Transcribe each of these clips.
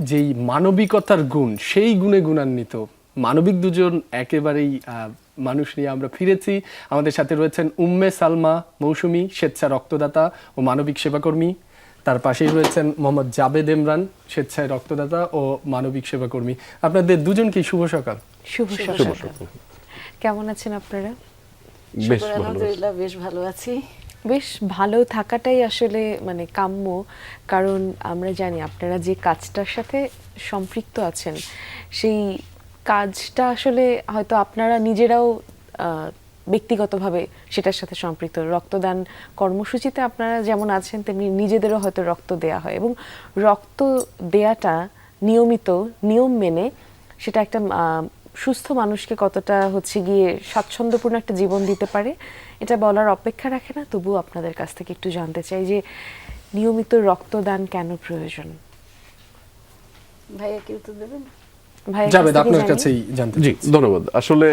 যেই মানবিকতার গুণ, সেই গুণে গুণান্বিত মানবিক দুজন একেবারেই মানুষ নিয়ে আমরা ফিরেছি। আমাদের সাথে রয়েছেন উম্মে সালমা মৌসুমী, স্বেচ্ছা রক্তদাতা ও মানবিক সেবাকর্মী। তার পাশেই রয়েছেন মোহাম্মদ জাবেদ ইমরান, স্বেচ্ছায় রক্তদাতা ও মানবিক সেবাকর্মী। আপনাদের দুজনকে শুভ সকাল। শুভ সকাল। কেমন আছেন আপনারা? বেশ আলহামদুলিল্লাহ, বেশ ভালো আছি। বেশ ভালো থাকাটাই আসলে মানে কাম্য, কারণ আমরা জানি আপনারা যে কাজটার সাথে সম্পৃক্ত আছেন সেই কাজটা আসলে হয়তো আপনারা নিজেরাও ব্যক্তিগতভাবে সেটার সাথে সম্পৃক্ত। রক্তদান কর্মসূচিতে আপনারা যেমন আছেন তেমনি নিজেদেরও হয়তো রক্ত দেয়া হয়, এবং রক্ত দেয়াটা নিয়মিত নিয়ম মেনে সেটা একটা সুস্থ মানুষকে কতটা হচ্ছে গিয়ে স্বাচ্ছন্দ্যপূর্ণ একটা জীবন দিতে পারে এটা বলার অপেক্ষা রাখে না। তবুও আপনাদের কাছ থেকে একটু জানতে চাই যে নিয়মিত রক্তদান কেন প্রয়োজন? ভাইয়া কি উত্তর দেবেন? জাবেদ, আপনার কাছেই জানতে চাই। জি, ধন্যবাদ। আসলে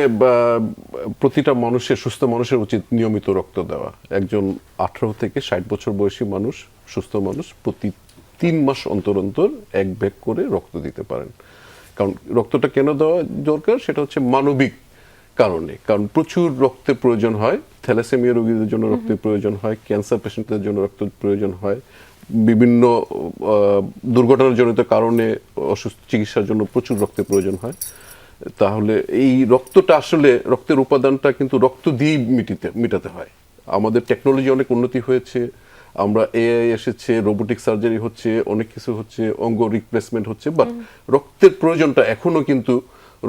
প্রতিটা মানুষের, সুস্থ মানুষের উচিত নিয়মিত রক্ত দেওয়া। একজন 18 থেকে 60 বছর বয়সী মানুষ, সুস্থ মানুষ প্রতি 3 মাস অন্তর অন্তর 1 ব্যাগ করে রক্ত দিতে পারেন। কারণ রক্তটা কেন দেওয়া দরকার সেটা হচ্ছে মানবিক কারণে। কারণ প্রচুর রক্তের প্রয়োজন হয়, থ্যালাসেমিয়া রোগীদের জন্য রক্তের প্রয়োজন হয়, ক্যান্সার পেশেন্টদের জন্য রক্তের প্রয়োজন হয়, বিভিন্ন দুর্ঘটনাজনিত কারণে অসুস্থ চিকিৎসার জন্য প্রচুর রক্তের প্রয়োজন হয়। তাহলে এই রক্তটা আসলে, রক্তের উপাদানটা কিন্তু রক্ত দিয়েই মেটাতে হয়। আমাদের টেকনোলজি অনেক উন্নতি হয়েছে, আমরা এআই এসেছে, রোবোটিক সার্জারি হচ্ছে, অনেক কিছু হচ্ছে, অঙ্গ রিপ্লেসমেন্ট হচ্ছে, বাট রক্তের প্রয়োজনটা এখনো কিন্তু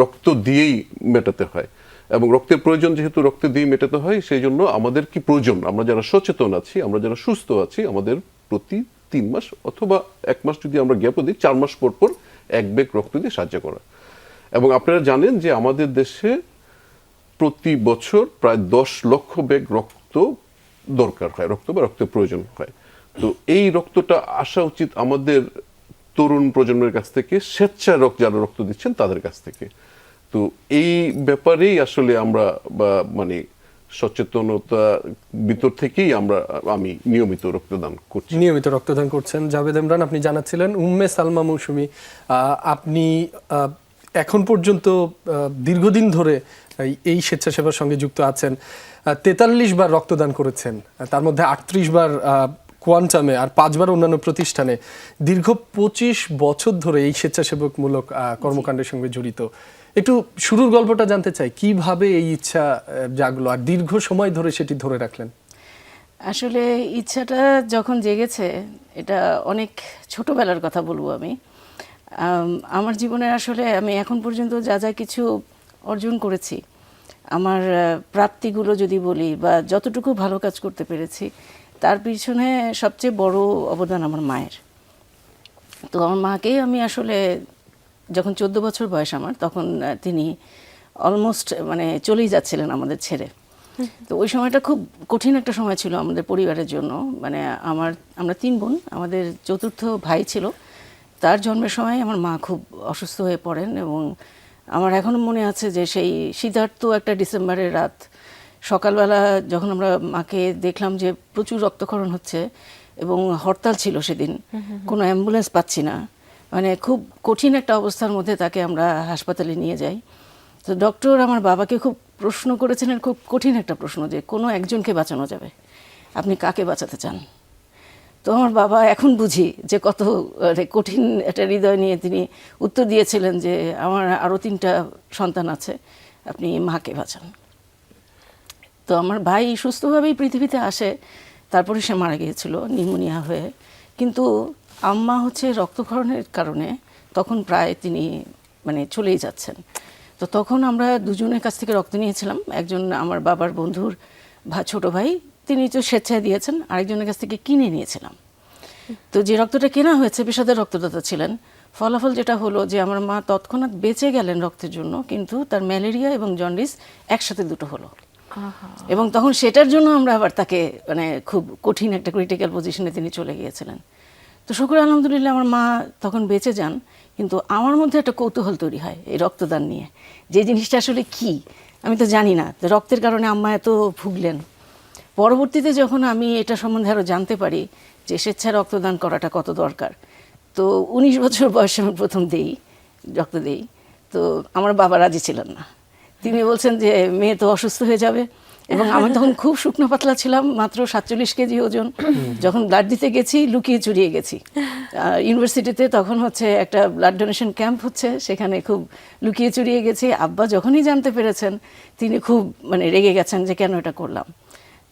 রক্ত দিয়েই মেটাতে হয়। এবং রক্তের প্রয়োজন যেহেতু রক্ত দিয়ে মেটাতে হয়, সেই জন্য আমাদের কি প্রয়োজন, আমরা যারা সচেতন আছি, আমরা যারা সুস্থ আছি, আমাদের প্রতি 3 মাস অথবা 1 মাস যদি আমরা গ্যাপও দিই, 4 মাস পর পর 1 ব্যাগ রক্ত দিয়ে সাহায্য করা। এবং আপনারা জানেন যে আমাদের দেশে প্রতি বছর প্রায় 10 লক্ষ ব্যাগ রক্ত দরকার হয়, রক্ত বা রক্তের প্রয়োজন হয়। তো এই রক্তটা আসা উচিত আমাদের তরুণ প্রজন্মের কাছ থেকে, স্বেচ্ছায় যারা রক্ত দিচ্ছেন তাদের কাছ থেকে। তো এই ব্যাপারেই আসলে আমরা মানে সচেতনতা ভিতর থেকেই আমি নিয়মিত রক্তদান করছি। নিয়মিত রক্তদান করছেন জাবেদ ইমরান। আপনি জানাচ্ছিলেন উম্মে সালমা মৌসুমী, আপনি এখন পর্যন্ত দীর্ঘদিন ধরে এই স্বেচ্ছাসেবার সঙ্গে যুক্ত আছেন। 43 বার রক্তদান করেছেন, তার মধ্যে 38 বার কোয়ান্টামে আর 5 বার অন্যান্য প্রতিষ্ঠানে। দীর্ঘ 25 বছর ধরে এই স্বেচ্ছাসেবকমূলক কর্মকাণ্ডের সঙ্গে জড়িত। একটু শুরুর গল্পটা জানতে চাই, কিভাবে এই ইচ্ছা জাগলো আর দীর্ঘ সময় ধরে সেটি ধরে রাখলেন? আসলে ইচ্ছাটা যখন জেগেছে, এটা অনেক ছোটবেলার কথা বলবো আমি। আমার জীবনে আসলে আমি এখন পর্যন্ত যা যা কিছু অর্জন করেছি, আমার প্রাপ্তিগুলো যদি বলি বা যতটুকু ভালো কাজ করতে পেরেছি, তার পিছনে সবচেয়ে বড় অবদান আমার মায়ের। তো আমার মাকেই আমি আসলে, যখন 14 বছর বয়স আমার, তখন তিনি অলমোস্ট মানে চলেই যাচ্ছিলেন আমাদের ছেড়ে। তো ওই সময়টা খুব কঠিন একটা সময় ছিল আমাদের পরিবারের জন্য। মানে আমরা 3 বোন, আমাদের চতুর্থ ভাই ছিল। তার জন্মের সময় আমার মা খুব অসুস্থ হয়ে পড়েন, এবং আমার এখনও মনে আছে যে সেই শীতার্ত একটা ডিসেম্বরের রাত, সকালবেলা যখন আমরা মাকে দেখলাম যে প্রচুর রক্তক্ষরণ হচ্ছে এবং হরতাল ছিল সেদিন, কোনো অ্যাম্বুলেন্স পাচ্ছি না, মানে খুব কঠিন একটা অবস্থার মধ্যে তাকে আমরা হাসপাতালে নিয়ে যাই। তো ডক্টর আমার বাবাকে খুব প্রশ্ন করেছিলেন, খুব কঠিন একটা প্রশ্ন, যে কোনো একজনকে বাঁচানো যাবে, আপনি কাকে বাঁচাতে চান? তো আমার বাবা এখন বুঝি যে কত কঠিন একটা হৃদয় নিয়ে তিনি উত্তর দিয়েছিলেন যে আমার আরও 3টা সন্তান আছে, আপনি মাকে বাঁচান। তো আমার ভাই সুস্থভাবেই পৃথিবীতে আসে, তারপরে সে মারা গিয়েছিল নিউমোনিয়া হয়ে। কিন্তু আম্মা হচ্ছে রক্তক্ষরণের কারণে তখন প্রায় তিনি মানে চলেই যাচ্ছেন। তো তখন আমরা দুজনের কাছ থেকে রক্ত নিয়েছিলাম। একজন আমার বাবার বন্ধুর ছোট ভাই, তিনি তো স্বেচ্ছায় দিয়েছেন, আরেকজনের কাছ থেকে কিনে নিয়েছিলাম। তো যে রক্তটা কেনা হয়েছে, পেশাদার রক্তদাতা ছিলেন। ফলাফল যেটা হলো যে আমার মা তৎক্ষণাৎ বেঁচে গেলেন রক্তের জন্য, কিন্তু তার ম্যালেরিয়া এবং জন্ডিস একসাথে দুটো হলো। এবং তখন সেটার জন্য আমরা আবার তাকে মানে খুব কঠিন একটা ক্রিটিক্যাল পজিশনে তিনি চলে গিয়েছিলেন। তো শুকর আলহামদুলিল্লাহ আমার মা তখন বেঁচে যান। কিন্তু আমার মধ্যে একটা কৌতূহল তৈরি হয় এই রক্তদান নিয়ে, যে জিনিসটা আসলে কি আমি তো জানি না। রক্তের কারণে আম্মা এত ভুগলেন। পরবর্তীতে যখন আমি এটা সম্বন্ধে আরও জানতে পারি যে স্বেচ্ছায় রক্তদান করাটা কত দরকার, তো 19 বছর বয়সে আমি প্রথম রক্ত দেই। তো আমার বাবা রাজি ছিলেন না, তিনি বলছেন যে মেয়ে তো অসুস্থ হয়ে যাবে, এবং আমি তখন খুব শুকনো পাতলা ছিলাম, মাত্র 47 কেজি ওজন। যখন ব্লাড দিতে গেছি লুকিয়ে চুরিয়ে গেছি ইউনিভার্সিটিতে, তখন হচ্ছে একটা ব্লাড ডোনেশন ক্যাম্প হচ্ছে, সেখানে খুব লুকিয়ে চুরিয়ে গেছি। আব্বা যখনই জানতে পেরেছেন তিনি খুব মানে রেগে গেছেন যে কেন এটা করলাম।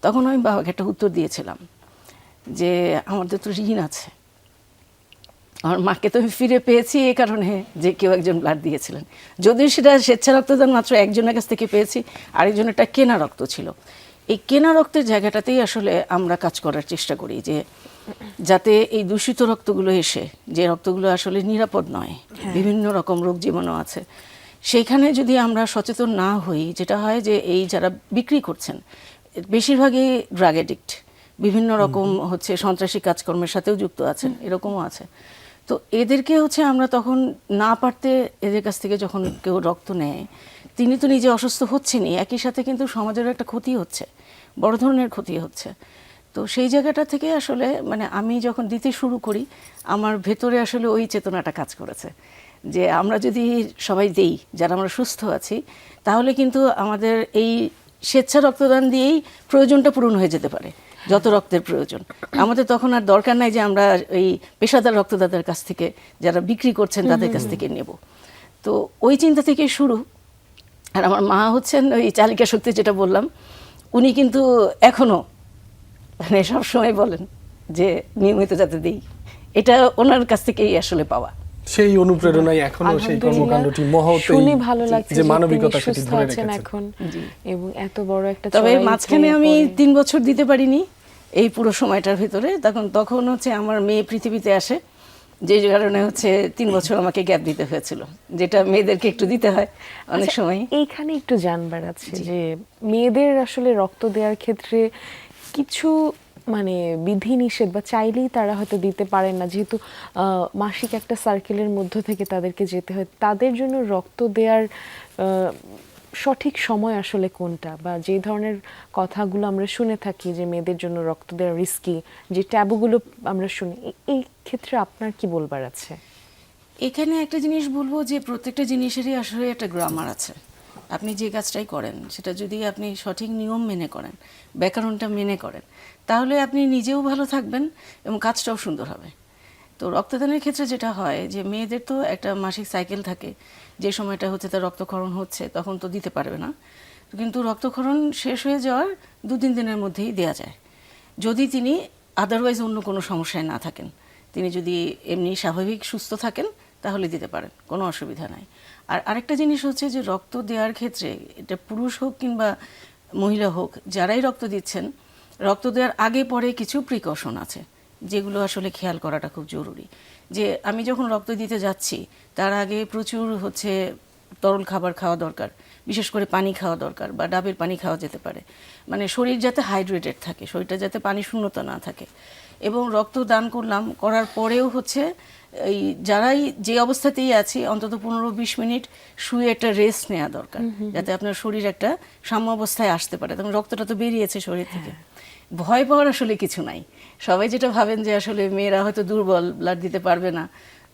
তখন আমি বাবাকে একটা উত্তর দিয়েছিলাম যে আমাদের তো ঋণ আছে, আমার মাকে তো আমি ফিরে পেয়েছি এই কারণে যে কেউ একজন ব্লাড দিয়েছিলেন, যদিও সেটা স্বেচ্ছা রক্তদান মাত্র একজনের কাছ থেকে পেয়েছি, আরেকজনেরটা কেনা রক্ত ছিল। এই কেনা রক্তের জায়গাটাতেই আসলে আমরা কাজ করার চেষ্টা করি, যে যাতে এই দূষিত রক্তগুলো এসে, যে রক্তগুলো আসলে নিরাপদ নয়, বিভিন্ন রকম রোগ জীবাণু আছে, সেইখানে যদি আমরা সচেতন না হই, যেটা হয় যে এই যারা বিক্রি করছেন বেশিরভাগই ড্রাগ এডিক্ট, বিভিন্ন রকম হচ্ছে সন্ত্রাসী কাজকর্মের সাথেও যুক্ত আছেন, এরকমও আছে। তো এদেরকে হচ্ছে আমরা তখন না পারতে এদের কাছ থেকে যখন কেউ রক্ত নেয়, তিনি তো নিজে অসুস্থ হচ্ছেনই, একই সাথে কিন্তু সমাজের একটা ক্ষতি হচ্ছে, বড় ধরনের ক্ষতি হচ্ছে। তো সেই জায়গাটা থেকে আসলে মানে আমি যখন দিতে শুরু করি, আমার ভেতরে আসলে ওই চেতনাটা কাজ করেছে যে আমরা যদি সবাই দেই, যারা আমরা সুস্থ আছি, তাহলে কিন্তু আমাদের এই স্বেচ্ছা রক্তদান দিয়েই প্রয়োজনটা পূরণ হয়ে যেতে পারে, যত রক্তের প্রয়োজন। আমাদের তখন আর দরকার নাই যে আমরা এই পেশাদার রক্তদাতার কাছ থেকে, যারা বিক্রি করছেন তাদের কাছ থেকে নেব। তো ওই চিন্তা থেকে শুরু। আর আমার মা হচ্ছেন ওই চালিকা শক্তি, যেটা বললাম, উনি কিন্তু এখনো মানে সবসময় বলেন যে নিয়মিত যাতে দিই, এটা ওনার কাছ থেকেই আসলে পাওয়া। সেই অনুপ্রেরণায় এখনো সেই কর্মকাণ্ডটি মহৎ, শুনে ভালো লাগছে যে যে মানবিকতা তিনি সেটি সুস্থ ধরে আছেন রেখেছেন। এখন, এবং এত বড় একটা তবে চড়াই মাঝখানে পেয়ে আমি পরে। 3 বছর দিতে পারিনি এই পুরো সময়টার ভিতরে, তখন হচ্ছে আমার মেয়ে পৃথিবীতে আসে, যে কারণে হচ্ছে 3 বছর আমাকে গ্যাপ দিতে হয়েছিল, যেটা মেয়েদেরকে একটু দিতে হয় অনেক আচ্ছা, সময়। এইখানে একটু জানবার আছে যে মেয়েদের আসলে রক্ত দেওয়ার ক্ষেত্রে কিছু মানে বিধি নিষেধ বা চাইলেই তারা হয়তো দিতে পারেন না, যেহেতু মাসিক একটা সার্কেলের মধ্য থেকে তাদেরকে যেতে হয়। তাদের জন্য রক্ত দেওয়ার সঠিক সময় আসলে কোনটা, বা যে ধরনের কথাগুলো আমরা শুনে থাকি যে মেয়েদের জন্য রক্ত দেওয়া রিস্কি, যে ট্যাবুগুলো আমরা শুনি, এই ক্ষেত্রে আপনার কি বলবার আছে? এখানে একটা জিনিস বলবো যে প্রত্যেকটা জিনিসেরই আসলে একটা গ্রামার আছে। আপনি যে কাজটাই করেন সেটা যদি আপনি সঠিক নিয়ম মেনে করেন, ব্যাকরণটা মেনে করেন, তাহলে আপনি নিজেও ভালো থাকবেন এবং কাজটাও সুন্দর হবে। তো রক্তদানের ক্ষেত্রে যেটা হয় যে মেয়েদের তো একটা মাসিক সাইকেল থাকে, যে সময়টা হচ্ছে তার রক্তক্ষরণ হচ্ছে তখন তো দিতে পারবে না, কিন্তু রক্তক্ষরণ শেষ হয়ে যাওয়ার 2-3 দিনের মধ্যেই দেয়া যায়, যদি তিনি আদারওয়াইজ অন্য কোনো সমস্যায় না থাকেন। তিনি যদি এমনি স্বাভাবিক সুস্থ থাকেন তাহলে দিতে পারেন, কোনো অসুবিধা নাই। আর আরেকটা জিনিস হচ্ছে যে রক্ত দেওয়ার ক্ষেত্রে, এটা পুরুষ হোক কিংবা মহিলা হোক, যারাই রক্ত দিচ্ছেন, রক্ত দেওয়ার আগে পরে কিছু প্রিকশন আছে যেগুলো আসলে খেয়াল করাটা খুব জরুরি। যে আমি যখন রক্ত দিতে যাচ্ছি তার আগে প্রচুর হচ্ছে তরল খাবার খাওয়া দরকার, বিশেষ করে পানি খাওয়া দরকার, বা ডাবের পানি খাওয়া যেতে পারে, মানে শরীর যাতে হাইড্রেটেড থাকে, শরীরটা যাতে পানি শূন্যতা না থাকে। এবং রক্ত দান করার পরেও হচ্ছে এই যারাই যে অবস্থাতেই আছি, অন্তত 15-20 মিনিট শুয়ে একটা রেস্ট নেওয়া দরকার, যাতে আপনার শরীর একটা সাম্য অবস্থায় আসতে পারে। তখন রক্তটা তো বেরিয়েছে শরীর থেকে। ভয় পাওয়ার আসলে কিছু নাই। সবাই যেটা ভাবেন যে আসলে মেয়েরা হয়তো দুর্বল, ব্লাড দিতে পারবে না,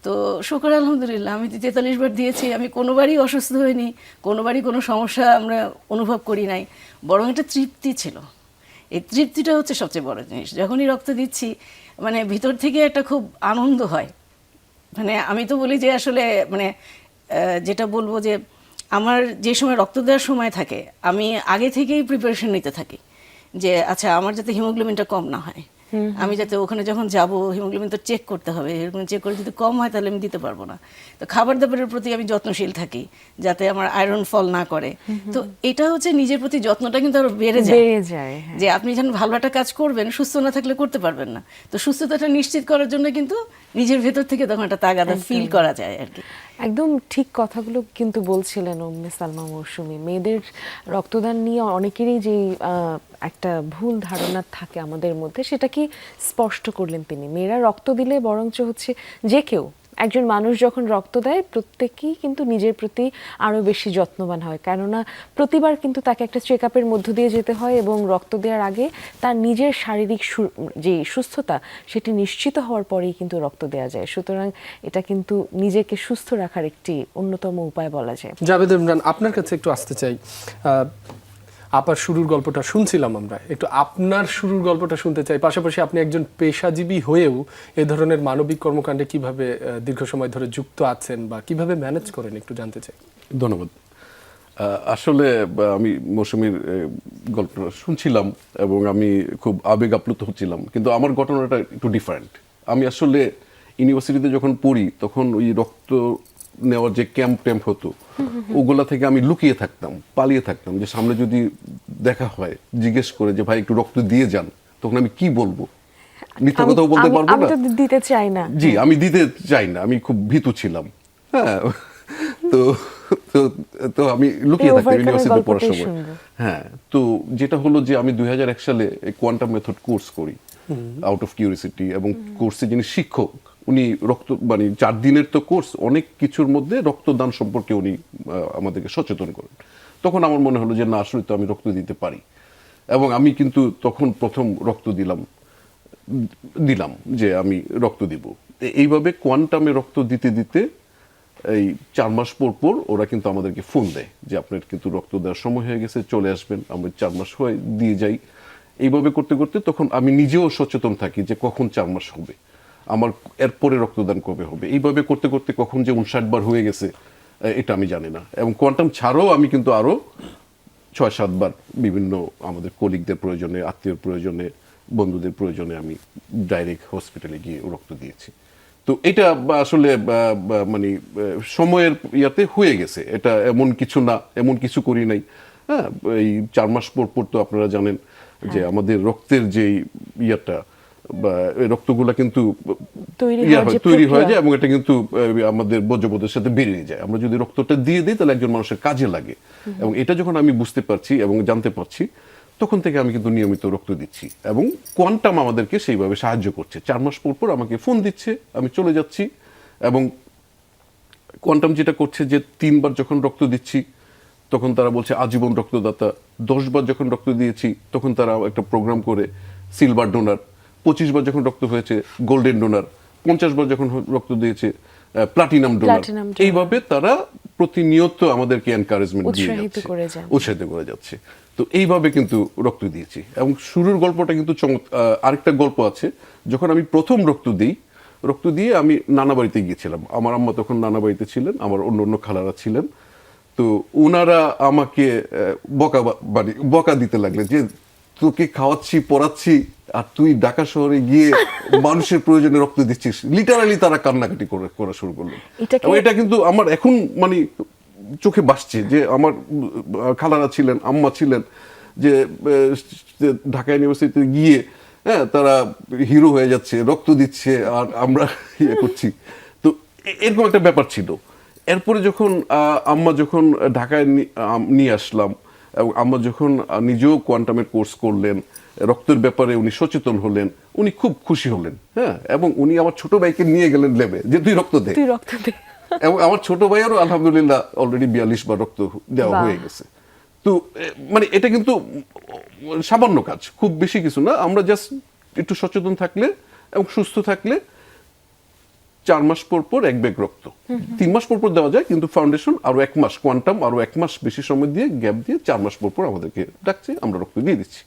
তো শুকর আলহামদুলিল্লাহ আমি 43 বার দিয়েছি, আমি কোনোবারই অসুস্থ হইনি, কোনোবারই কোনো সমস্যা আমরা অনুভব করি নাই, বরং একটা তৃপ্তি ছিল। এই তৃপ্তিটা হচ্ছে সবচেয়ে বড় জিনিস। যখনই রক্ত দিচ্ছি মানে ভিতর থেকে একটা খুব আনন্দ হয়। মানে আমি তো বলি যে আসলে মানে যেটা বলবো যে আমার যে সময় রক্ত দেওয়ার সময় থাকে, আমি আগে থেকেই প্রিপারেশন নিতে থাকি যে আচ্ছা আমার যাতে হিমোগ্লোবিনটা কম না হয়, আমি যাতে ওখানে যখন যাব হিমোগ্লোবিন তো চেক করতে হবে, এরকম চেক করে যদি কম হয় তাহলে আমি দিতে পারবো না। তো খাবার দাবারের প্রতি আমি যত্নশীল থাকি যাতে আমার আয়রন ফল না করে। তো এটা হচ্ছে নিজের প্রতি যত্নটা কিন্তু আরো বেড়ে যায়, হ্যাঁ। যে আপনি যখন ভালো একটা কাজ করবেন, সুস্থ না থাকলে করতে পারবেন না। তো সুস্থতাটা নিশ্চিত করার জন্য কিন্তু নিজের ভেতর থেকে তখন একটা তাগাদা ফিল করা যায় আর কি। একদম ঠিক কথাগুলো কিন্তু বলছিলেন উম্মে সালমা মৌসুমী। মেয়েদের রক্তদান নিয়ে অনেকেরই যে একটা ভুল ধারণা থাকে আমাদের মধ্যে, সেটা কি স্পষ্ট করলেন তিনি। মেয়েরা রক্ত দিলে বরঞ্চ হচ্ছে যে কেউ একজন মানুষ যখন রক্ত দেয় প্রত্যেকেই কিন্তু নিজের প্রতি আরো বেশি যত্নবান হয়, কেননা প্রতিবার কিন্তু তাকে একটা চেক আপের মধ্য দিয়ে যেতে হয় এবং রক্ত দেওয়ার আগে তার নিজের শারীরিক যে সুস্থতা সেটি নিশ্চিত হওয়ার পরেই কিন্তু রক্ত দেওয়া যায়। সুতরাং এটা কিন্তু নিজেকে সুস্থ রাখার একটি অন্যতম উপায় বলা যায়। জাভেদ ইমরান, আপনার কাছে একটু আসতে চাই। আপার শুরুর গল্পটা শুনছিলাম আমরা, একটু আপনার শুরুর গল্পটা শুনতে চাই। পাশাপাশি আপনি একজন পেশাজীবী হয়েও এ ধরনের মানবিক কর্মকাণ্ডে কিভাবে দীর্ঘ সময় ধরে যুক্ত আছেন বা কিভাবে ম্যানেজ করেন একটু জানতে চাই। ধন্যবাদ। আসলে আমি মৌসুমীর গল্পটা শুনছিলাম এবং আমি খুব আবেগ আপ্লুত হচ্ছিলাম, কিন্তু আমার ঘটনাটা একটু ডিফারেন্ট। আমি আসলে ইউনিভার্সিটিতে যখন পড়ি তখন ওই রক্ত নেওয়ার যে ক্যাম্প হতো ওগুলা থেকে আমি লুকিয়ে থাকতাম, পালিয়ে থাকতাম, যে সামনে যদি দেখা হয় জিজ্ঞেস করে যে ভাই একটু রক্ত দিয়ে যান, তখন আমি কি বলবো, মিথ্যা কথাও বলতে পারবো আমি না। তো দিতে চাই না। জি, আমি দিতে চাই না, আমি খুব ভীতু ছিলাম। হ্যাঁ, তো তো তো আমি লুকিয়ে থাকতাম ইউনিভার্সিটিতে পড়ার সময়। হ্যাঁ, তো যেটা হলো যে আমি 2001 সালে কোয়ান্টাম মেথড কোর্স করি আউট অফ কিউরিসিটি, এবং কোর্সে যিনি শিক্ষক উনি রক্ত মানে 4 দিনের তো কোর্স, অনেক কিছুর মধ্যে রক্তদান সম্পর্কে উনি আমাদেরকে সচেতন করেন। তখন আমার মনে হলো যে না, আসলে তো আমি রক্ত দিতে পারি, এবং আমি কিন্তু তখন প্রথম রক্ত দিলাম যে আমি রক্ত দিব। এইভাবে কোয়ান্টামে রক্ত দিতে দিতে এই 4 মাস পর ওরা কিন্তু আমাদেরকে ফোন দেয় যে আপনার কিন্তু রক্ত দেওয়ার সময় হয়ে গেছে, চলে আসবেন। আমরা 4 মাস হয়ে দিয়ে যাই। এইভাবে করতে করতে তখন আমি নিজেও সচেতন থাকি যে কখন 4 মাস হবে, আমার এরপরে রক্তদান কবে হবে। এইভাবে করতে করতে কখন যে 59 বার হয়ে গেছে এটা আমি জানি না। এবং কোয়ান্টাম ছাড়াও আমি কিন্তু আরো 6-7 বার বিভিন্ন আমাদের কলিগদের প্রয়োজনে, আত্মীয়র প্রয়োজনে, বন্ধুদের প্রয়োজনে আমি ডাইরেক্ট হসপিটালে গিয়ে রক্ত দিয়েছি। তো এটা আসলে মানে সময়ের ইয়াতে হয়ে গেছে, এটা এমন কিছু না, এমন কিছু করি নাই। হ্যাঁ, এই 4 মাস পর তো আপনারা জানেন যে আমাদের রক্তের যে ইয়াটা বা রক্তগুলা কিন্তু তৈরি হয়ে যায়, এবং এটা কিন্তু আমাদের বর্জ্যপদার্থের সাথে বেরিয়ে যায়। আমরা যদি রক্তটা দিয়ে দিই তাহলে একজন মানুষের কাজে লাগে, এবং এটা যখন আমি বুঝতে পারছি এবং জানতে পারছি তখন থেকে আমি কিন্তু নিয়মিত রক্ত দিচ্ছি, এবং কোয়ান্টাম আমাদেরকে সেইভাবে সাহায্য করছে। 4 মাস পর আমাকে ফোন দিচ্ছে, আমি চলে যাচ্ছি, এবং কোয়ান্টাম যেটা করছে যে 3 বার যখন রক্ত দিচ্ছি তখন তারা বলছে আজীবন রক্তদাতা। 10 বার যখন রক্ত দিয়েছি তখন তারা একটা প্রোগ্রাম করে সিলভার ডোনার। 25 বার যখন রক্ত হয়েছে গোল্ডেন ডোনার। 50 বার যখন রক্ত দিয়েছে প্লাটিনাম ডোনার। এইভাবে তারা প্রতিনিয়ত আমাদেরকে এনকারেজমেন্ট দিয়ে যাচ্ছে, উৎসাহিত করে যাচ্ছে। তো এইভাবে কিন্তু রক্ত দিয়েছি। এবং শুরুর গল্পটা কিন্তু আরেকটা গল্প আছে। যখন আমি প্রথম রক্ত দিয়ে আমি নানা বাড়িতে গিয়েছিলাম। আমার আম্মা তখন নানা বাড়িতে ছিলেন, আমার অন্য খালারা ছিলেন। তো ওনারা আমাকে বকা দিতে লাগলেন যে তোকে খাওয়াচ্ছি, পড়াচ্ছি, আর তুই ঢাকা শহরে গিয়ে মানুষের প্রয়োজনে রক্ত দিচ্ছিস। লিটারালি তারা কান্নাকাটি করা শুরু করলেন। এবং এটা কিন্তু আমার এখন মানে চোখে ভাসছে যে আমার খালারা ছিলেন, আম্মা ছিলেন, যে ঢাকা ইউনিভার্সিটিতে গিয়ে হ্যাঁ তারা হিরো হয়ে যাচ্ছে, রক্ত দিচ্ছে, আর আমরা ইয়ে করছি। তো এরকম একটা ব্যাপার ছিল। এরপরে যখন আম্মা যখন ঢাকায় নিয়ে আসলাম, এবং আম্মা যখন নিজেও কোয়ান্টামের কোর্স করলেন, রক্তের ব্যাপারে উনি সচেতন হলেন, উনি খুব খুশি হলেন। হ্যাঁ, এবং উনি আমার ছোট ভাইকে নিয়ে গেলেন ল্যাবে যে তুই রক্ত দে। এবং আমার ছোট ভাইয়েরও আলহামদুলিল্লাহ অলরেডি 42 বার রক্ত দেওয়া হয়ে গেছে। তো মানে এটা কিন্তু সামান্য কাজ, খুব বেশি কিছু না। আমরা জাস্ট একটু সচেতন থাকলে এবং সুস্থ থাকলে 4 মাস পর 1 ব্যাগ রক্ত, 3 মাস পর দেওয়া যায়, কিন্তু ফাউন্ডেশন আরো 1 মাস, কোয়ান্টাম আরো 1 মাস বেশি সময় দিয়ে গ্যাপ দিয়ে 4 মাস পর আমাদেরকে ডাকছে, আমরা রক্ত দিয়ে দিচ্ছি।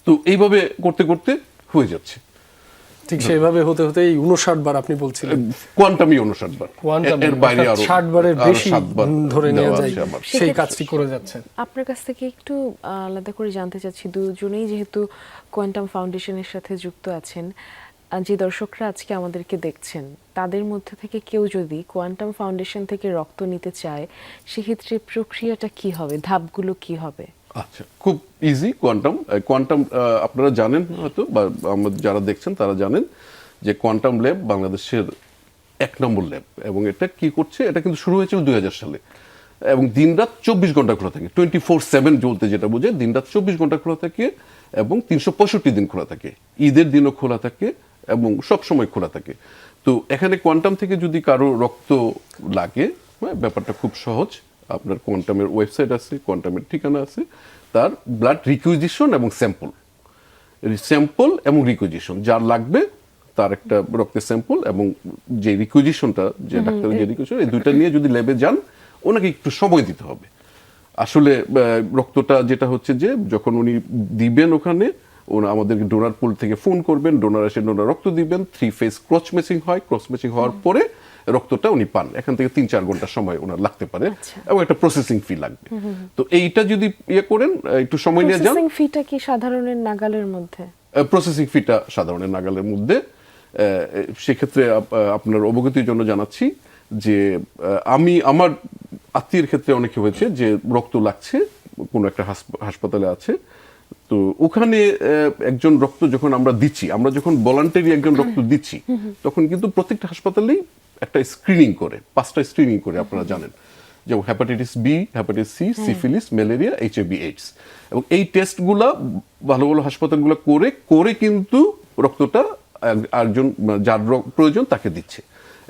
তো এইভাবে করতে করতে হয়ে যাচ্ছে। ঠিক সেইভাবে হতে হতে 59 বার আপনি বলছিলেন, কোয়ান্টামই 59 বার, এর বাইরে আরো 60 বারের বেশি 7 বার ধরে নেওয়া যায়, সেই কাজটি করে যাচ্ছে। আপনার কাছ থেকে একটু আলাদা করে জানতে চাচ্ছি, দুজনেই যেহেতু কোয়ান্টাম ফাউন্ডেশনের সাথে যুক্ত আছেন, যে দর্শকরা আজকে আমাদেরকে দেখছেন তাদের মধ্যে থেকে কেউ যদি কোয়ান্টাম ফাউন্ডেশন থেকে রক্ত নিতে চায়, সেক্ষেত্রে প্রক্রিয়াটা কি হবে, ধাপগুলো কি হবে? আচ্ছা, খুব ইজি। কোয়ান্টাম আপনারা জানেন হয়তো, বা যারা দেখছেন তারা জানেন যে কোয়ান্টাম ল্যাব বাংলাদেশের 1 নম্বর ল্যাব। এবং এটা কি করছে, এটা কিন্তু শুরু হয়েছিল 2000 সালে, এবং দিনরাত 24 ঘন্টা খোলা থাকে। 24/7 বলতে যেটা বোঝায়, দিনরাত 24 ঘন্টা খোলা থাকে, এবং 365 দিন খোলা থাকে। ঈদের দিনও খোলা থাকে, এবং সব সময় খোলা থাকে। তো এখানে কোয়ান্টাম থেকে যদি কারো রক্ত লাগে, ব্যাপারটা খুব সহজ। আপনার কোয়ান্টামের ওয়েবসাইট আছে, কোয়ান্টামের ঠিকানা আছে, তার ব্লাড রিকুইজিশন এবং স্যাম্পল এবং রিকুইজিশন যার লাগবে তার একটা রক্তের স্যাম্পল এবং যে রিকুইজিশনটা, যে ডাক্তারের যে রিকুইজিশন, এই দুইটা নিয়ে যদি ল্যাবে যান, ওনাকে একটু সময় দিতে হবে। আসলে রক্তটা যেটা হচ্ছে যে যখন উনি দিবেন ওখানে, ওনা আমাদেরকে ডোনার পুল থেকে ফোন করবেন, ডোনার এসে ডোনার রক্ত দিবেন, 3 ফেজ ক্রস ম্যাচিং হয়, ক্রস ম্যাচিং হওয়ার পরে রক্তটা উনি পান। এখান থেকে 3-4 ঘন্টা সময় ওনার লাগতে পারে এবং একটা প্রসেসিং ফি লাগবে। তো এইটা যদি করেন, একটু সময় নিয়ে যান। প্রসেসিং ফিটা কি সাধারণের নাগালের মধ্যে? প্রসেসিং ফিটা সাধারণের নাগালের মধ্যে। সেক্ষেত্রে আপনার অবগতির জন্য জানাচ্ছি যে আমি আমার আত্মীয়ের ক্ষেত্রে অনেকে হয়েছে যে রক্ত লাগছে, কোনো একটা হাসপাতালে আছে, তো ওখানে একজন রক্ত যখন আমরা দিচ্ছি, আমরা যখন ভলান্টারি একজন রক্ত দিচ্ছি, তখন কিন্তু প্রত্যেকটা হাসপাতালেই একটা স্ক্রিনিং করে, 5টা স্ক্রিনিং করে, আপনারা জানেন, যেমন hepatitis B, hepatitis C, syphilis, malaria, HIV AIDS. এবং এই টেস্টগুলা ভালো ভালো হাসপাতালগুলো করে কিন্তু রক্তটা একজন যার প্রয়োজন তাকে দিচ্ছে,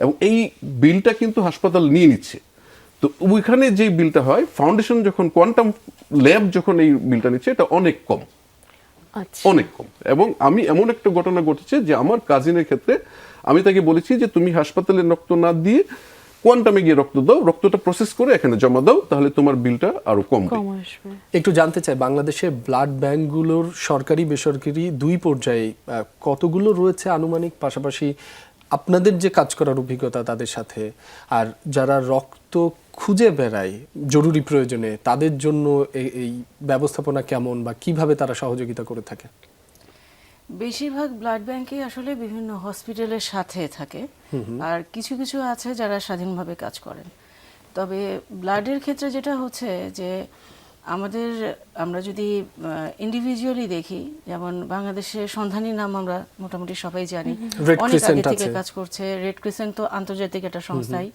এবং এই বিলটা কিন্তু হাসপাতাল নিয়ে নিচ্ছে। তো ওইখানে যে বিলটা হয়, ফাউন্ডেশন যখন কোয়ান্টাম ল্যাব যখন এই বিলটা নিচ্ছে, এটা অনেক কম, অনেক কম। এবং আমি এমন একটা ঘটনা ঘটেছে যে আমার কাজিনের ক্ষেত্রে আমি তাকে বলেছি যে তুমি হাসপাতালে রক্ত না দিয়ে কোয়ান্টামে গিয়ে রক্ত দাও, রক্তটা প্রসেস করে এখানে জমা দাও, তাহলে তোমার বিলটা আরো কমবে। একটু জানতে চাই, বাংলাদেশে ব্লাড ব্যাংকগুলোর সরকারি বেসরকারি দুই পর্যায়ে কতগুলো রয়েছে আনুমানিক? পাশাপাশি আপনাদের যে কাজ করার অভিজ্ঞতা তাদের সাথে, আর যারা রক্ত খুঁজে বেড়ায় জরুরি প্রয়োজনে, তাদের জন্য এই ব্যবস্থাপনা কেমন বা কিভাবে তারা সহযোগিতা করে থাকে? বেশিরভাগ ব্লাড ব্যাংকে আসলে বিভিন্ন হসপিটালের সাথে থাকে, আর কিছু কিছু আছে যারা স্বাধীনভাবে কাজ করেন। তবে ব্লাডের ক্ষেত্রে যেটা হচ্ছে যে আমরা যদি ইন্ডিভিজুয়ালি দেখি, যেমন বাংলাদেশের সন্ধানী নাম আমরা মোটামুটি সবাই জানি, অনেক আগে থেকে কাজ করছে। রেড ক্রিসেন্ট তো আন্তর্জাতিক একটা সংস্থাই।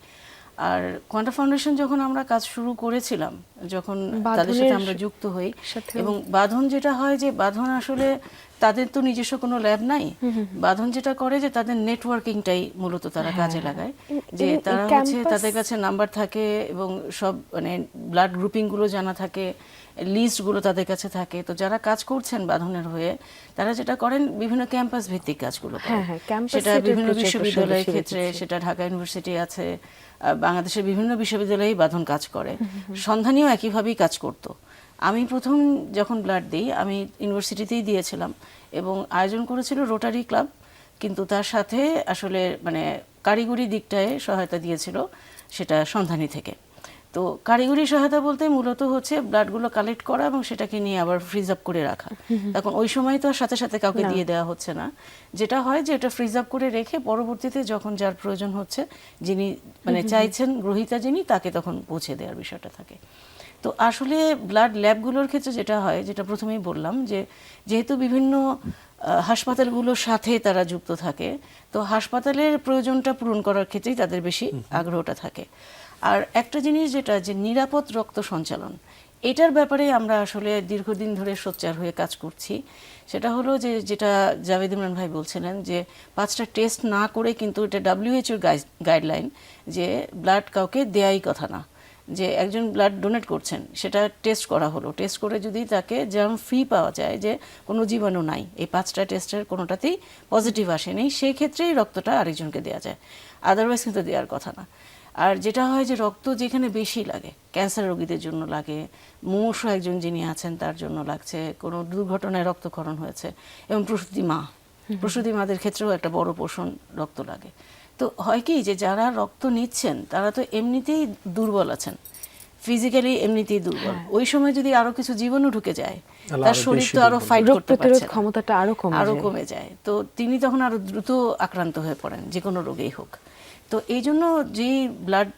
আর কোয়ান্টাম ফাউন্ডেশন যখন আমরা কাজ শুরু করেছিলাম, যখন তাদের সাথে আমরা যুক্ত হই, এবং বাঁধন যেটা হয় যে বাঁধন আসলে তাদের তো নিজস্ব কোনো ল্যাব নাই, বাঁধন যেটা করে যে তাদের নেটওয়ার্কিংটাই মূলত তারা কাজে লাগায়, যে তারা হচ্ছে তাদের কাছে নাম্বার থাকে এবং সব মানে ব্লাড গ্রুপিংগুলো জানা থাকে, লিস্টগুলো তাদের কাছে থাকে। তো যারা কাজ করছেন বাঁধনের হয়ে, তারা যেটা করেন বিভিন্ন ক্যাম্পাস ভিত্তিক কাজগুলো করেন। সেটা বিভিন্ন বিশ্ববিদ্যালয়ের ক্ষেত্রে, সেটা ঢাকা ইউনিভার্সিটি আছে, বাংলাদেশের বিভিন্ন বিশ্ববিদ্যালয়েই বাঁধন কাজ করে। সন্ধানীও একইভাবেই কাজ করতো। আমি প্রথম যখন ব্লাড দিই, আমি ইউনিভার্সিটিতেই দিয়েছিলাম এবং আয়োজন করেছিল রোটারি ক্লাব, কিন্তু তার সাথে আসলে মানে কারিগরি দিকটায় সহায়তা দিয়েছিল সেটা সন্ধানী থেকে। তো কারিগরি সহায়তা বলতে মূলত হচ্ছে ব্লাডগুলো কালেক্ট করা এবং সেটাকে নিয়ে আবার ফ্রিজ আপ করে রাখা। এখন ওই সময় তো সাথে সাথে কাউকে দিয়ে দেওয়া হচ্ছে না, যেটা হয় যে এটা ফ্রিজ আপ করে রেখে পরবর্তীতে যখন যার প্রয়োজন হচ্ছে, যিনি মানে চাইছেন গ্রহীতা যিনি, তাকে তখন পৌঁছে দেওয়ার বিষয়টা থাকে। তো আসলে ব্লাড ল্যাবগুলোর ক্ষেত্রে যেটা হয়, যেটা প্রথমেই বললাম, যে যেহেতু বিভিন্ন হাসপাতালগুলোর সাথে তারা যুক্ত থাকে, তো হাসপাতালের প্রয়োজনটা পূরণ করার ক্ষেত্রেই তাদের বেশি আগ্রহটা থাকে। আর একটা জিনিস যেটা, যে নিরাপদ রক্ত সঞ্চালন, এটার ব্যাপারে আমরা আসলে দীর্ঘদিন ধরে সোচ্চার হয়ে কাজ করছি। সেটা হলো যে যেটা জাভেদ ইমরান ভাই বলছিলেন, যে 5টা টেস্ট না করে, কিন্তু এটা WHO গাইডলাইন যে ব্লাড কাউকে দেয়াই কথা না, যে একজন ব্লাড ডোনেট করছেন, সেটা টেস্ট করা হলো, টেস্ট করে যদি তাকে জার্ম ফ্রি পাওয়া যায়, যে কোনো জীবাণু নাই, এই 5টা টেস্টের কোনোটাতেই পজিটিভ আসেনি, সেই ক্ষেত্রেই রক্তটা আরেকজনকে দেওয়া যায়, আদারওয়াইজ কিন্তু দেওয়ার কথা না। আর যেটা হয় যে রক্ত যেখানে বেশি লাগে, ক্যান্সার রোগীদের জন্য লাগে, মুমূর্ষু একজন যিনি আছেন তার জন্য লাগছে, কোনো দুর্ঘটনায় রক্তক্ষরণ হয়েছে, এবং প্রসূতি মাদের ক্ষেত্রেও একটা বড় পোর্শন রক্ত লাগে। তো হয় কি, যে যারা রক্ত নিচ্ছেন তারা তো এমনিতেই দুর্বল আছেন, ফিজিক্যালি এমনিতেই দুর্বল, ওই সময় যদি আরো কিছু জীবাণু ঢুকে যায়, তার শরীর তো আরো ফাইট করতে পারছে না, ক্ষমতাটা আরো কমে যায়। তো তিনি তখন আরো দ্রুত আক্রান্ত হয়ে পড়েন, যে কোনো রোগেই হোক। তো এই জন্য যে ব্লাড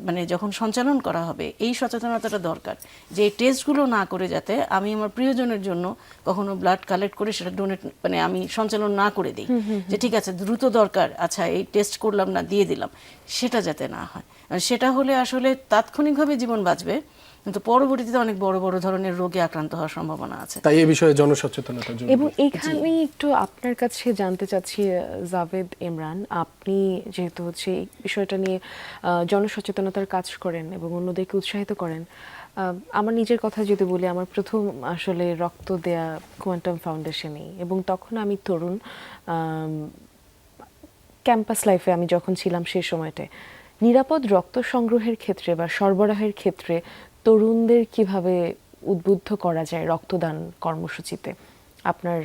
মানে যখন সঞ্চালন করা হবে, এই সচেতনতাটা দরকার, যে এই টেস্টগুলো না করে যাতে আমি আমার প্রিয়জনের জন্য কখনো ব্লাড কালেক্ট করে সেটা ডোনেট মানে আমি সঞ্চালন না করে দিই, যে ঠিক আছে দ্রুত দরকার, আচ্ছা এই টেস্ট করলাম না, দিয়ে দিলাম, সেটা যাতে না হয়। সেটা হলে আসলে তাৎক্ষণিকভাবে জীবন বাঁচবে, কিন্তু পরবর্তীতে অনেক বড় বড় ধরনের রোগে আক্রান্ত হওয়ার সম্ভাবনা আছে। তাই এই বিষয়ে জনসচেতনতা জরুরি। এবং এইখানেই একটু আপনার কাছে জানতে চাচ্ছি জাভেদ ইমরান, আপনি যেহেতু হচ্ছে এই বিষয়টা নিয়ে জনসচেতনতার কাজ করেন এবং অন্যদেরকে উৎসাহিত করেন, আমার নিজের কথা যদি বলি, আমার প্রথম আসলে রক্ত দেয়া কোয়ান্টাম ফাউন্ডেশনেই, এবং তখন আমি তরুণ, ক্যাম্পাস লাইফে আমি যখন ছিলাম সেই সময়টায় নিরাপদ রক্ত সংগ্রহের ক্ষেত্রে বা সরবরাহের ক্ষেত্রে তরুণদের কিভাবে উদ্বুদ্ধ করা যায় রক্তদান কর্মসূচিতে, আপনার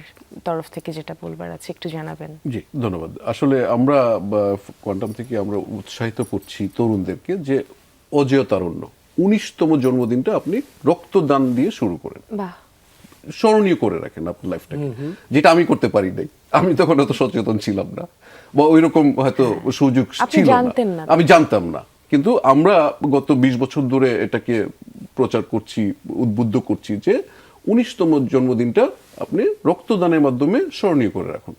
তরফ থেকে যেটা বলবার আছে একটু জানাবেন। জি, ধন্যবাদ। আসলে আমরা কোয়ান্টাম থেকে আমরা উৎসাহিত করছি তরুণদেরকে যে অজেয় তারুণ্য 19তম জন্মদিনটা আপনি রক্তদান দিয়ে শুরু করেন, বাহ, স্মরণীয় করে রাখেন আপনার লাইফটাকে, যেটা আমি করতে পারি নাই। আমি তখন এত সচেতন ছিলাম না, বা ওইরকম হয়তো সুযোগ আপনি ছিল জানতেন না। আমি জানতাম না, কিন্তু আমরা গত 20 বছর ধরে এটাকে প্রচার করছি, উদ্বুদ্ধ করছি যে 19তম জন্মদিনটা আপনি রক্তদানের মাধ্যমে স্মরণীয় করে রাখুন।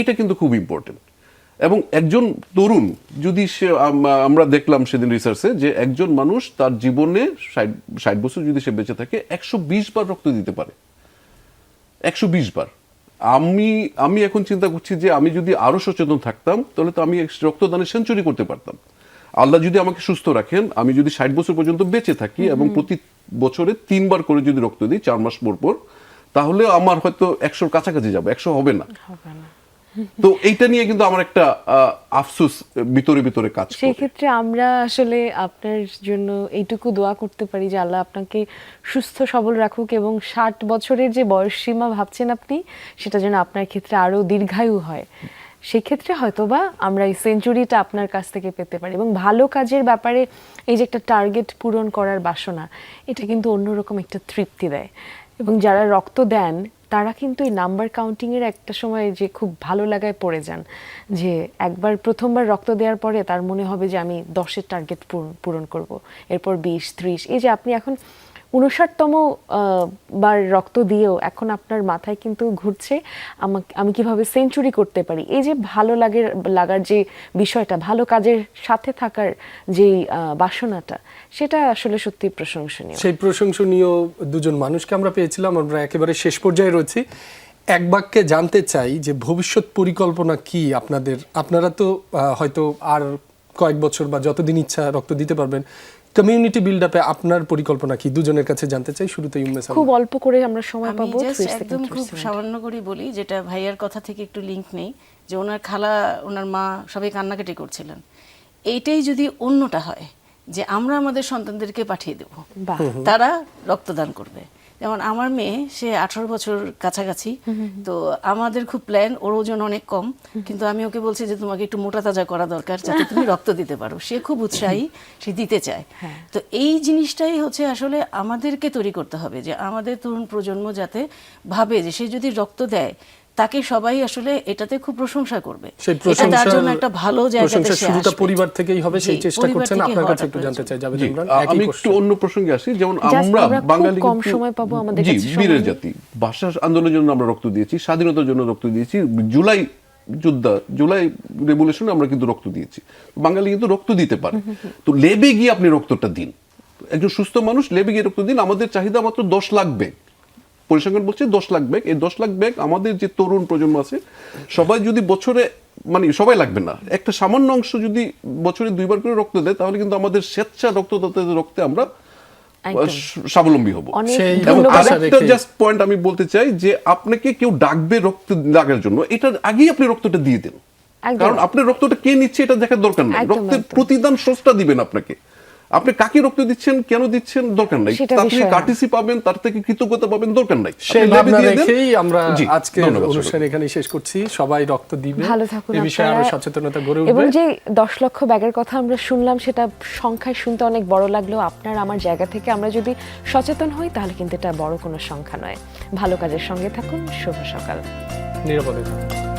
এটা কিন্তু খুব ইম্পর্টেন্ট। এবং একজন তরুণ যদি সে আমরা দেখলাম সেদিন রিসার্চে যে একজন মানুষ তার জীবনে 60 বছর যদি সে বেঁচে থাকে 120 বার রক্ত দিতে পারে, 120 বার। আমি এখন চিন্তা করছি যে আমি যদি আরো সচেতন থাকতাম তাহলে তো আমি রক্তদানের সেঞ্চুরি করতে পারতাম। আল্লাহ যদি আমাকে সুস্থ রাখেন, আমি যদি 60 বছর পর্যন্ত বেঁচে থাকি এবং প্রতি বছরে 3 বার করে যদি রক্ত দিই 4 মাস পর পর, তাহলে আমার হয়তো 100-র কাছাকাছি যাবে, 100 হবে না। তো এইটা নিয়ে কিন্তু আমার একটা আফসোস ভিতরে ভিতরে কাজ করে। সেই ক্ষেত্রে আমরা আসলে আপনার জন্য এইটুকু দোয়া করতে পারি যে আল্লাহ আপনাকে সুস্থ সবল রাখুক, এবং 60 বছরের যে বয়স সীমা ভাবছেন আপনি, সেটা যেন আপনার ক্ষেত্রে আরো দীর্ঘায়ু হয়। সেক্ষেত্রে হয়তোবা আমরা এই সেঞ্চুরিটা আপনার কাছ থেকে পেতে পারি। এবং ভালো কাজের ব্যাপারে এই যে একটা টার্গেট পূরণ করার বাসনা, এটা কিন্তু অন্যরকম একটা তৃপ্তি দেয়। এবং যারা রক্ত দেন তারা কিন্তু এই নাম্বার কাউন্টিংয়ের একটা সময় যে খুব ভালো লাগায় পড়ে যান, যে একবার প্রথমবার রক্ত দেওয়ার পরে তার মনে হবে যে আমি 10-এর টার্গেট পূরণ করব, এরপর 20, 30। এই যে আপনি এখন 59তম বার রক্ত দিয়েও এখন আপনার মাথায় কিন্তু ঘুরছে আমি কিভাবে সেঞ্চুরি করতে পারি। এই যে ভালো লাগার যে বিষয়টা, ভালো কাজের সাথে থাকার যে বাসনাটা, সেটা আসলে সত্যি প্রশংসনীয়। সেই প্রশংসনীয় দুজন মানুষকে আমরা পেয়েছিলাম। আমরা একেবারে শেষ পর্যায়ে রয়েছি। এক বাক্যে জানতে চাই যে ভবিষ্যৎ পরিকল্পনা কি আপনাদের? আপনারা তো হয়তো আর কয়েক বছর বা যতদিন ইচ্ছা রক্ত দিতে পারবেন। কমিউনিটি বিল্ড আপে আপনার পরিকল্পনা কি? দুজনের কাছে জানতে চাই। শুরুতেই উম্মে সালমা। খুব অল্প করে আমরা সময় পাবো, আমি just একদম খুব সামান্য করে বলি, যেটা ভাইয়ার কথা থেকে একটু লিংক নেই, যে ওনার খালা, ওনার মা সবাই কান্নাকাটি করছিলেন। এইটাই যদি অন্যটা হয় যে আমরা আমাদের সন্তানদেরকে পাঠিয়ে দেব, বাহ, তারা রক্তদান করবে। যেমন আমার মেয়ে, সে 18 বছর কাছাকাছি, তো আমাদের খুব প্ল্যান, ওর ওজন অনেক কম, কিন্তু আমি ওকে বলছি যে তোমাকে একটু মোটা তাজা করা দরকার যাতে তুমি রক্ত দিতে পারো। সে খুব উৎসাহী, সে দিতে চায়। তো এই জিনিসটাই হচ্ছে আসলে আমাদেরকে তৈরি করতে হবে, যে আমাদের তরুণ প্রজন্ম যাতে ভাবে যে সে যদি রক্ত দেয় তাকে সবাই আসলে এটাতে খুব প্রশংসা করবে, সেই এটা তার জন্য একটা ভালো জায়গাতে প্রশংসার সে শুরুটা আসবে। পরিবার থেকেই হবে, সেই জি, চেষ্টা পরিবার করছেন। থেকে আপনার কাছে হওয়াটা একটু জানতে চাই জাভেদ জি, ইমরান। আমি একটু অন্য প্রসঙ্গে আসি। যেমন আমরা বাঙালি কম কিন্তু- সময় পাবো, আমাদের জি, কাছে সময় বীরের নেই। জাতি, ভাষা আন্দোলনের জন্য আমরা রক্ত দিয়েছি, স্বাধীনতার জন্য রক্ত দিয়েছি, জুলাই রেভলিউশনে আমরা কিন্তু রক্ত দিয়েছি। বাঙালি কিন্তু রক্ত দিতে পারে। তো লেবে গিয়ে আপনি রক্তটা দিন, একজন সুস্থ মানুষ লেবে গিয়ে রক্ত দিন। আমাদের চাহিদা মাত্র 10 লাখ ব্যাগ, পরিসংখ্যান বলছে 10 লাখ ব্যাগ। এই 10 লাখ ব্যাগ আমাদের যে তরুণ প্রজন্ম আছে, সবাই যদি বছরে, মানে সবাই লাগবে না, একটা সামান্য অংশ যদি বছরে 2 বার করে রক্ত দেয়, তাহলে কিন্তু আমাদের স্বেচ্ছা রক্তদাতাদের রক্তে আমরা একদম স্বাবলম্বী হব। অনেক সেই এবং ধন্যবাদ। আরেকটা জাস্ট পয়েন্ট আমি বলতে চাই, যে আপনাকে কেউ ডাকবে রক্ত লাগার জন্য, এটার আগেই আপনি রক্তটা দিয়ে দেন। একদম। কারণ আপনার রক্তটা কে নিচ্ছে এটা দেখার দরকার নাই। একদম, রক্তের একদম। প্রতিদান সোর্সটা দিবেন আপনাকে। আপনি কাকে রক্ত দিচ্ছেন, কেন দিচ্ছেন, দরকার নাই। সেটা তার বিষয় থেকে না। কার্টিসি পাবেন, তার থেকে কৃতজ্ঞতা পাবেন, দরকার নাই। সেই আপনি ভাবনা লেবে দিয়ে দেন। রেখেই আমরা জি, আজকের ধন্যবাদ, অনুষ্ঠান এখানেই শেষ করছি। সবাই রক্ত দিবে, ভালো থাকুন এই বিষয়ে আরো আপনারা। সচেতনতা গড়ে এবং উঠবে। যে 10 লক্ষ ব্যাগের কথা আমরা শুনলাম, সেটা সংখ্যায় শুনতে অনেক বড় লাগলেও আপনার আমার জায়গা থেকে আমরা যদি সচেতন হই, তাহলে কিন্তু এটা বড় কোনো সংখ্যা নয়। ভালো কাজের সঙ্গে থাকুন। শুভ সকাল। নিরাপদে থাকুন।